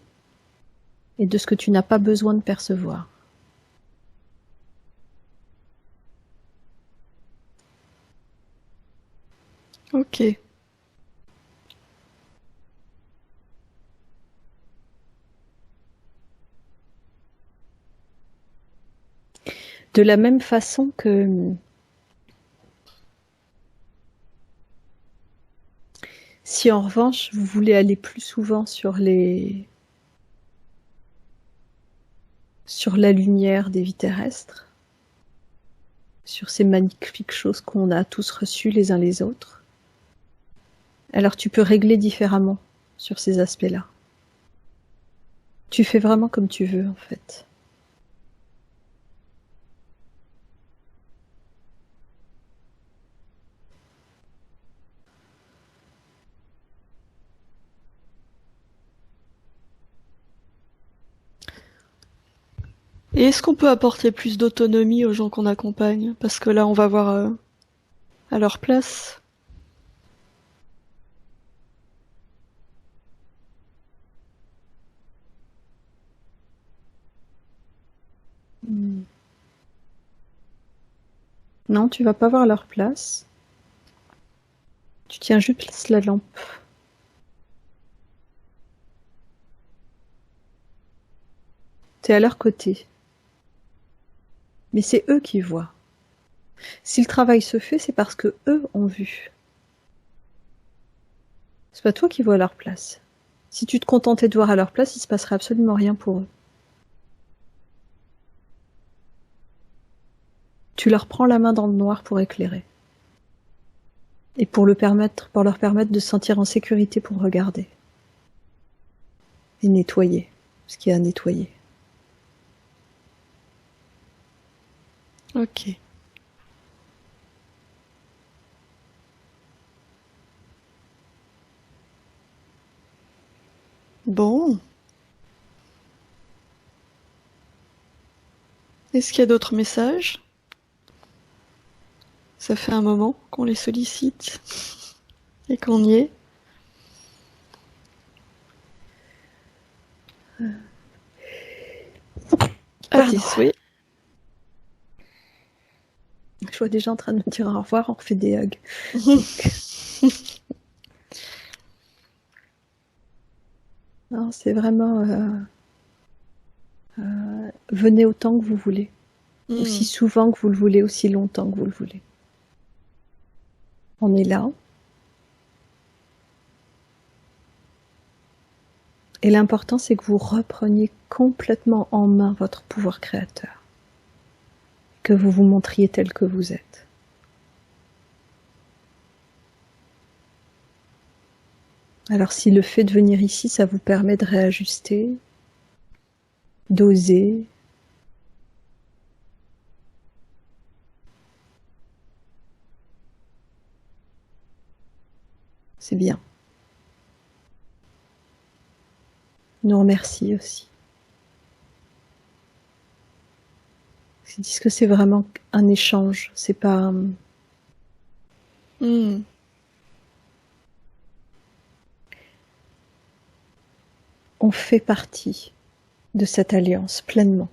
et de ce que tu n'as pas besoin de percevoir. Ok. De la même façon que si en revanche vous voulez aller plus souvent sur la lumière des vies terrestres, sur ces magnifiques choses qu'on a tous reçues les uns les autres, alors tu peux régler différemment sur ces aspects-là. Tu fais vraiment comme tu veux en fait. Et est-ce qu'on peut apporter plus d'autonomie aux gens qu'on accompagne? Parce que là, on va voir à leur place. Non, tu vas pas voir leur place. Tu tiens juste la lampe. T'es à leur côté. Mais c'est eux qui voient. Si le travail se fait, c'est parce que eux ont vu. C'est pas toi qui vois à leur place. Si tu te contentais de voir à leur place, il se passerait absolument rien pour eux. Tu leur prends la main dans le noir pour éclairer. Et pour leur permettre de se sentir en sécurité pour regarder. Et nettoyer ce qu'il y a à nettoyer. Ok. Bon. Est-ce qu'il y a d'autres messages? Ça fait un moment qu'on les sollicite et qu'on y est. Atis, oui. Je vois déjà en train de me dire au revoir, on refait des hugs. Non, c'est vraiment... venez autant que vous voulez. Aussi souvent que vous le voulez, aussi longtemps que vous le voulez. On est là. Et l'important, c'est que vous repreniez complètement en main votre pouvoir créateur. Que vous vous montriez tel que vous êtes. Alors si le fait de venir ici, ça vous permet de réajuster, d'oser, c'est bien. Nous remercie aussi. Ils disent que c'est vraiment un échange, c'est pas... on fait partie de cette alliance pleinement.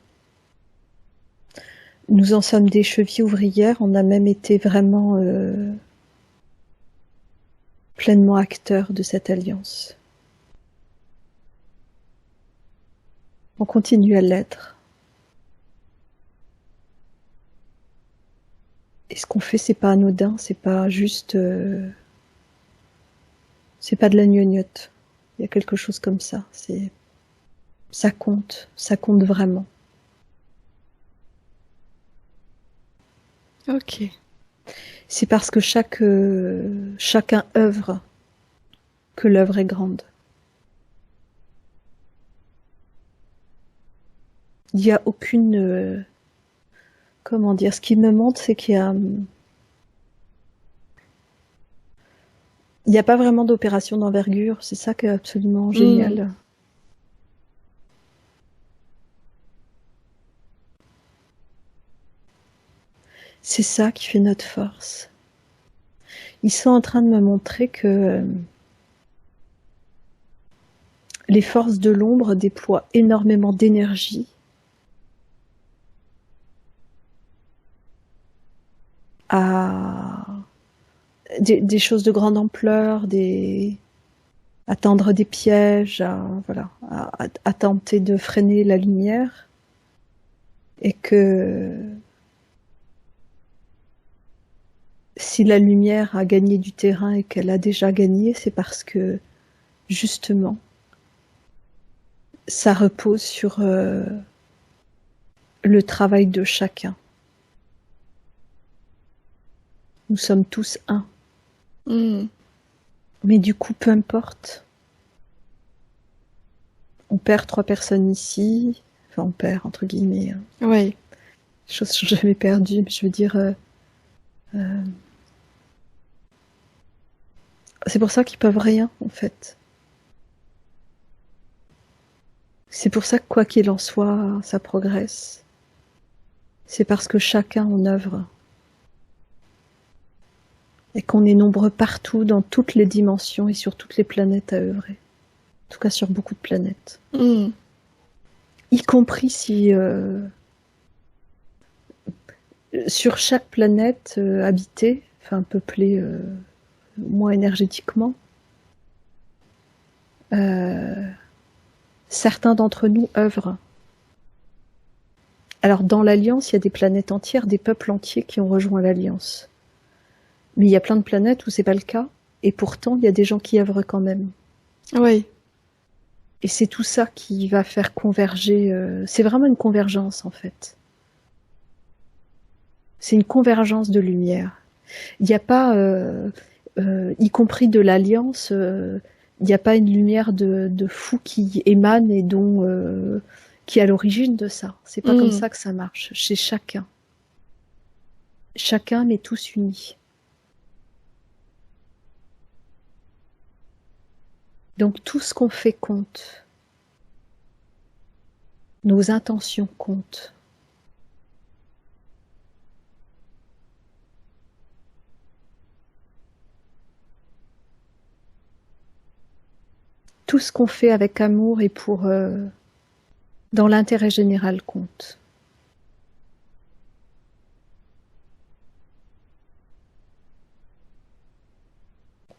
Nous en sommes des chevilles ouvrières, on a même été vraiment pleinement acteurs de cette alliance. On continue à l'être. Et ce qu'on fait, c'est pas anodin, c'est pas juste... c'est pas de la gnognotte. Il y a quelque chose comme ça. Ça compte vraiment. Ok. C'est parce que chacun œuvre que l'œuvre est grande. Il n'y a aucune... comment dire? Ce qui me montre, c'est qu'il y a pas vraiment d'opération d'envergure. C'est ça qui est absolument génial. C'est ça qui fait notre force. Ils sont en train de me montrer que les forces de l'ombre déploient énormément d'énergie à des choses de grande ampleur, à tendre des pièges, à tenter de freiner la lumière, et que si la lumière a gagné du terrain et qu'elle a déjà gagné, c'est parce que justement ça repose sur le travail de chacun. Nous sommes tous un. Mais du coup, peu importe. On perd 3 personnes ici. Enfin, on perd, entre guillemets. Oui. Les choses sont jamais perdues, mais je veux dire... c'est pour ça qu'ils peuvent rien, en fait. C'est pour ça que, quoi qu'il en soit, ça progresse. C'est parce que chacun en œuvre. Et qu'on est nombreux partout, dans toutes les dimensions et sur toutes les planètes à œuvrer. En tout cas, sur beaucoup de planètes. Y compris si... sur chaque planète habitée, enfin peuplée moins énergétiquement, certains d'entre nous œuvrent. Alors dans l'Alliance, il y a des planètes entières, des peuples entiers qui ont rejoint l'Alliance. Mais il y a plein de planètes où c'est pas le cas, et pourtant il y a des gens qui œuvrent quand même. Oui. Et c'est tout ça qui va faire converger. C'est vraiment une convergence en fait. C'est une convergence de lumière. Il n'y a pas, y compris de l'Alliance, il n'y a pas une lumière de fou qui émane et qui est à l'origine de ça. C'est pas comme ça que ça marche. Chez chacun. Chacun, mais tous unis. Donc tout ce qu'on fait compte. Nos intentions comptent. Tout ce qu'on fait avec amour et dans l'intérêt général compte.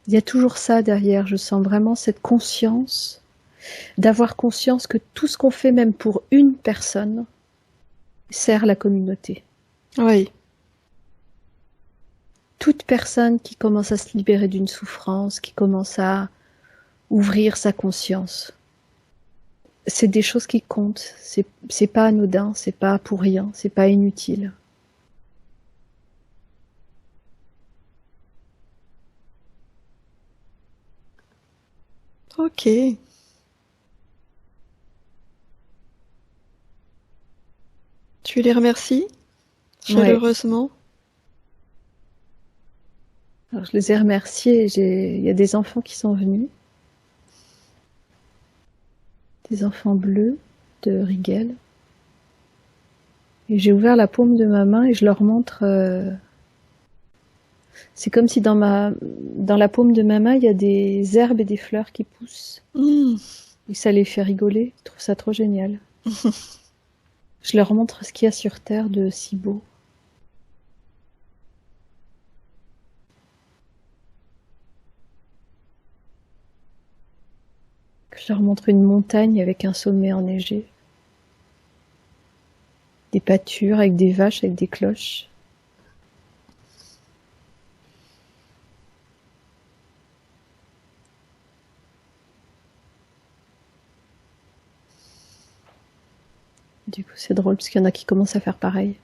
Il y a toujours ça derrière, je sens vraiment cette conscience, d'avoir conscience que tout ce qu'on fait, même pour une personne, sert la communauté. Oui. Toute personne qui commence à se libérer d'une souffrance, qui commence à ouvrir sa conscience, c'est des choses qui comptent, c'est pas anodin, c'est pas pour rien, c'est pas inutile. Ok. Tu les remercies chaleureusement? Alors, je les ai remerciés, il y a des enfants qui sont venus. Des enfants bleus de Rigel. Et j'ai ouvert la paume de ma main et je leur montre... c'est comme si dans la paume de ma main, il y a des herbes et des fleurs qui poussent. Et ça les fait rigoler, ils trouvent ça trop génial. Je leur montre ce qu'il y a sur Terre de si beau. Je leur montre une montagne avec un sommet enneigé. Des pâtures avec des vaches, avec des cloches. Du coup, c'est drôle parce qu'il y en a qui commencent à faire pareil.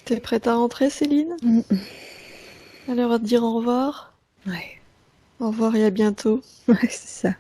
T'es prête à rentrer, Céline? À l'heure de dire au revoir? Ouais, Au revoir et à bientôt. ouais, c'est ça.